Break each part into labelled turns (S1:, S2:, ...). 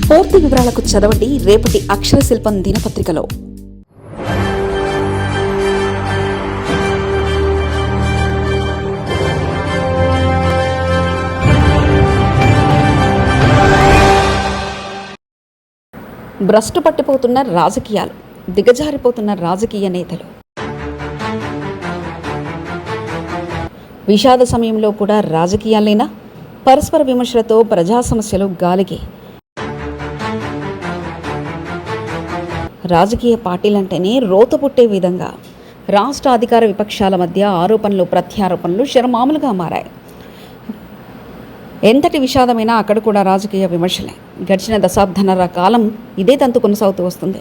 S1: పూర్తి వివరాలకు చదవండి రేపటి అక్షర శిల్పం దినపత్రికలో. భ్రష్టు పట్టిపోతున్న రాజకీయాలు, దిగజారిపోతున్న రాజకీయ నేతలు. విషాద సమయంలో కూడా రాజకీయాలేనా? పరస్పర విమర్శలతో ప్రజా సమస్యలు గాలికి. రాజకీయ పార్టీలంటేనే రోత పుట్టే విధంగా రాష్ట్ర అధికార విపక్షాల మధ్య ఆరోపణలు ప్రత్యారోపణలు శరమామలుగా మారాయి. ఎంతటి విషాదమైనా అక్కడ కూడా రాజకీయ విమర్శలే. గడిచిన దశాబ్దన్నర కాలం ఇదే తంతు కొనసాగుతూ వస్తుంది.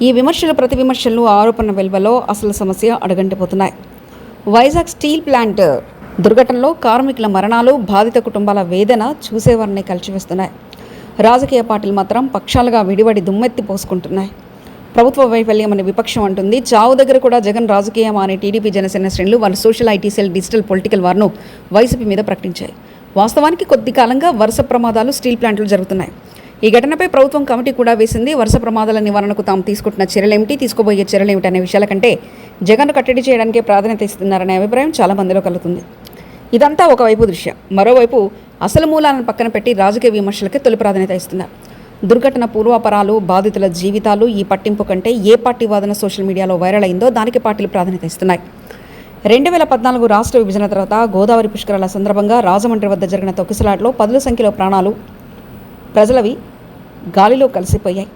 S1: ఈ విమర్శలు ప్రతి విమర్శలు ఆరోపణ వెలువలో అసలు సమస్య అడగంటిపోతున్నాయి. వైజాగ్ స్టీల్ ప్లాంట్ దుర్ఘటనలో కార్మికుల మరణాలు, బాధిత కుటుంబాల వేదన చూసేవారిని కలిచివేస్తున్నాయి. రాజకీయ పార్టీలు మాత్రం పక్షాలుగా విడివడి దుమ్మెత్తి పోసుకుంటున్నాయి. ప్రభుత్వ వైఫల్యం అనే విపక్షం అంటుంది. చావు దగ్గర కూడా జగన్ రాజకీయం అనే టీడీపీ జనసేన శ్రేణులు వాళ్ళ social IT cell digital political వార్ను వైసీపీ మీద ప్రకటించాయి. వాస్తవానికి కొద్ది కాలంగా వరుస ప్రమాదాలు స్టీల్ ప్లాంట్లు జరుగుతున్నాయి. ఈ ఘటనపై ప్రభుత్వం కమిటీ కూడా వేసింది. వరుస ప్రమాదాల నివారణకు తాము తీసుకుంటున్న చర్యలేమిటి, తీసుకోబోయే చర్యలేమిటి అనే విషయాల కంటే జగన్ను కట్టడి చేయడానికే ప్రాధాన్యత ఇస్తున్నారనే అభిప్రాయం చాలా మందిలో కలుగుతుంది. ఇదంతా ఒకవైపు దృశ్యం. మరోవైపు అసలు మూలాలను పక్కన పెట్టి రాజకీయ విమర్శలకే తొలి ప్రాధాన్యత ఇస్తున్నారు. దుర్ఘటన పూర్వాపరాలు, బాధితుల జీవితాలు ఈ పట్టింపు కంటే ఏ పార్టీ వాదన సోషల్ మీడియాలో వైరల్ అయిందో దానికి పార్టీలు ప్రాధాన్యత ఇస్తున్నాయి. 2014 రాష్ట్ర విభజన తర్వాత గోదావరి పుష్కరాల సందర్భంగా రాజమండ్రి వద్ద జరిగిన తొక్కిసలాటలో 10 సంఖ్యలో ప్రాణాలు ప్రజలవి గాలిలో కలిసిపోయాయి.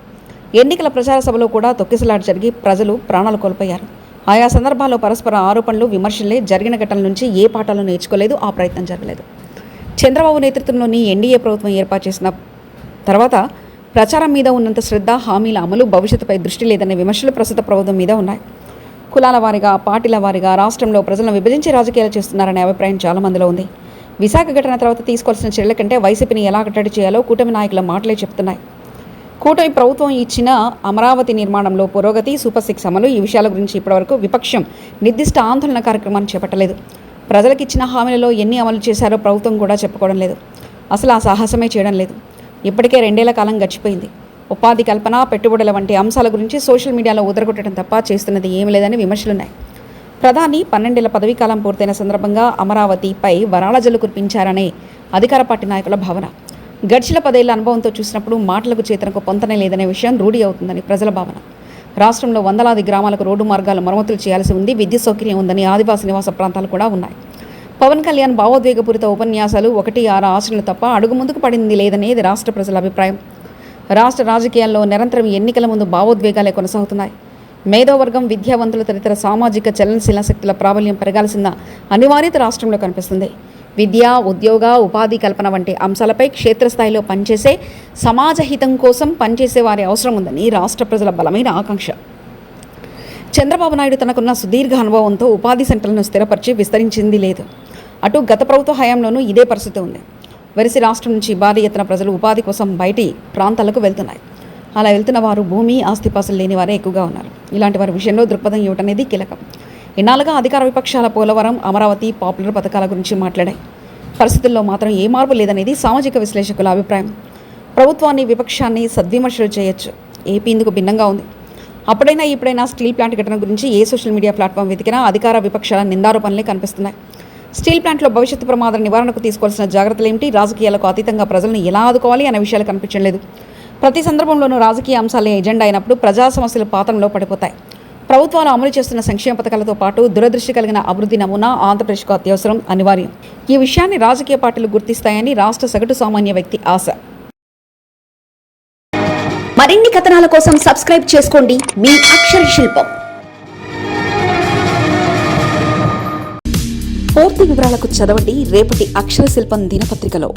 S1: ఎన్నికల ప్రచార సభలో కూడా తొక్కిసలాట జరిగి ప్రజలు ప్రాణాలు కోల్పోయారు. ఆయా సందర్భాల్లో పరస్పర ఆరోపణలు, విమర్శలే. జరిగిన ఘటనల నుంచి ఏ పాఠాలు నేర్చుకోలేదు, ఆ ప్రయత్నం జరగలేదు. చంద్రబాబు నేతృత్వంలోని ఎన్డీఏ ప్రభుత్వం ఏర్పాటు చేసిన తర్వాత ప్రచారం మీద ఉన్నంత శ్రద్ధ, హామీల అమలు, భవిష్యత్తుపై దృష్టి లేదనే విమర్శలు ప్రస్తుత ప్రభుత్వం మీద ఉన్నాయి. కులాల వారీగా, పార్టీల వారీగా రాష్ట్రంలో ప్రజలను విభజించి రాజకీయాలు చేస్తున్నారనే అభిప్రాయం చాలా మందిలో ఉంది. విశాఖ ఘటన తర్వాత తీసుకోవాల్సిన చర్యల కంటే వైసీపీని ఎలా కట్టడి చేయాలో కూటమి నాయకుల మాటలే చెప్తున్నాయి. కూటమి ప్రభుత్వం ఇచ్చిన అమరావతి నిర్మాణంలో పురోగతి, సూపర్ 6 అమలు, ఈ విషయాల గురించి ఇప్పటివరకు విపక్షం నిర్దిష్ట ఆందోళన కార్యక్రమాన్ని చేపట్టలేదు. ప్రజలకు ఇచ్చిన హామీలలో ఎన్ని అమలు చేశారో ప్రభుత్వం కూడా చెప్పుకోవడం లేదు. అసలు ఆ సాహసమే చేయడం లేదు. ఇప్పటికే 2 ఏళ్ల కాలం గడిచిపోయింది. ఉపాధి కల్పన, పెట్టుబడుల వంటి అంశాల గురించి సోషల్ మీడియాలో ఉదరగొట్టడం తప్ప చేస్తున్నది ఏమీ లేదని విమర్శలున్నాయి. ప్రధాని 12 ఏళ్ల పదవీకాలం పూర్తయిన సందర్భంగా అమరావతిపై వరాల జల్లు కురిపించారనే అధికార పార్టీ నాయకుల భావన. గడిచిన 10 ఏళ్ల అనుభవంతో చూసినప్పుడు మాటలకు చేతనకు పొంతనే లేదనే విషయం రూఢి అవుతుందని ప్రజల భావన. రాష్ట్రంలో వందలాది గ్రామాలకు రోడ్డు మార్గాలు మరమ్మతులు చేయాల్సి ఉంది. విద్యుత్ సౌకర్యం ఉందని ఆదివాసీ నివాస ప్రాంతాలు కూడా ఉన్నాయి. పవన్ కళ్యాణ్ భావోద్వేగపూరిత ఉపన్యాసాలు 1-6 ఆశలు తప్ప అడుగు ముందుకు పడింది లేదనేది రాష్ట్ర ప్రజల అభిప్రాయం. రాష్ట్ర రాజకీయాల్లో నిరంతరం ఎన్నికల ముందు భావోద్వేగాలే కొనసాగుతున్నాయి. మేధోవర్గం, విద్యావంతులు తదితర సామాజిక చలనశీల శక్తుల ప్రాబల్యం పెరగాల్సిన అనివార్యత రాష్ట్రంలో కనిపిస్తుంది. విద్య, ఉద్యోగ, ఉపాధి కల్పన వంటి అంశాలపై క్షేత్రస్థాయిలో పనిచేసే, సమాజ హితం కోసం పనిచేసే వారి అవసరం ఉందని రాష్ట్ర ప్రజల బలమైన ఆకాంక్ష. చంద్రబాబు నాయుడు తనకున్న సుదీర్ఘ అనుభవంతో ఉపాధి సెంటర్లను స్థిరపరిచి విస్తరించింది లేదు. అటు గత ప్రభుత్వ హయాంలోనూ ఇదే పరిస్థితి ఉంది. వెరసి రాష్ట్రం నుంచి భారీ ఎత్తున ప్రజలు ఉపాధి కోసం బయటి ప్రాంతాలకు వెళ్తున్నాయి. అలా వెళ్తున్న వారు భూమి, ఆస్తిపాసులు లేని వారే ఎక్కువగా ఉన్నారు. ఇలాంటి వారి విషయంలో దృక్పథం ఇవ్వటనేది కీలకం. ఇన్నాళ్ళుగా అధికార విపక్షాల పోలవరం, అమరావతి, పాపులర్ పథకాల గురించి మాట్లాడాయి. పరిస్థితుల్లో మాత్రం ఏ మార్పు లేదనేది సామాజిక విశ్లేషకుల అభిప్రాయం. ప్రభుత్వాన్ని, విపక్షాన్ని సద్విమర్శలు చేయొచ్చు. ఏపీ ఇందుకు భిన్నంగా ఉంది. అప్పుడైనా ఇప్పుడైనా స్టీల్ ప్లాంట్ ఘటన గురించి ఏ సోషల్ మీడియా ప్లాట్ఫామ్ వెతికినా అధికార విపక్షాల నిందారోపణలే కనిపిస్తున్నాయి. స్టీల్ ప్లాంట్లో భవిష్యత్తు ప్రమాద నివారణకు తీసుకోవాల్సిన జాగ్రత్తలు ఏమిటి, రాజకీయాలకు అతీతంగా ప్రజలను ఎలా ఆదుకోవాలి అనే విషయాలు కనిపించడం లేదు. ప్రతి సందర్భంలోనూ రాజకీయ అంశాలే ఎజెండా అయినప్పుడు ప్రజా సమస్యలు పాత్రలో పడిపోతాయి. ప్రభుత్వాలు అమలు చేస్తున్న సంక్షేమ పథకాలతో పాటు దూరదృష్టి కలిగిన అభివృద్ధి నమూనా ఆంధ్రప్రదేశ్కు అత్యవసరం, అనివార్యం. ఈ విషయాన్ని రాజకీయ పార్టీలు గుర్తిస్తాయని రాష్ట్ర సగటు సామాన్య వ్యక్తి ఆశ.
S2: మరిన్ని కథనాల కోసం సబ్స్క్రైబ్ చేసుకోండి మీ అక్షర శిల్పం.
S1: పూర్తి వివరాలకు చదవండి రేపటి అక్షర శిల్పం దినపత్రికలో.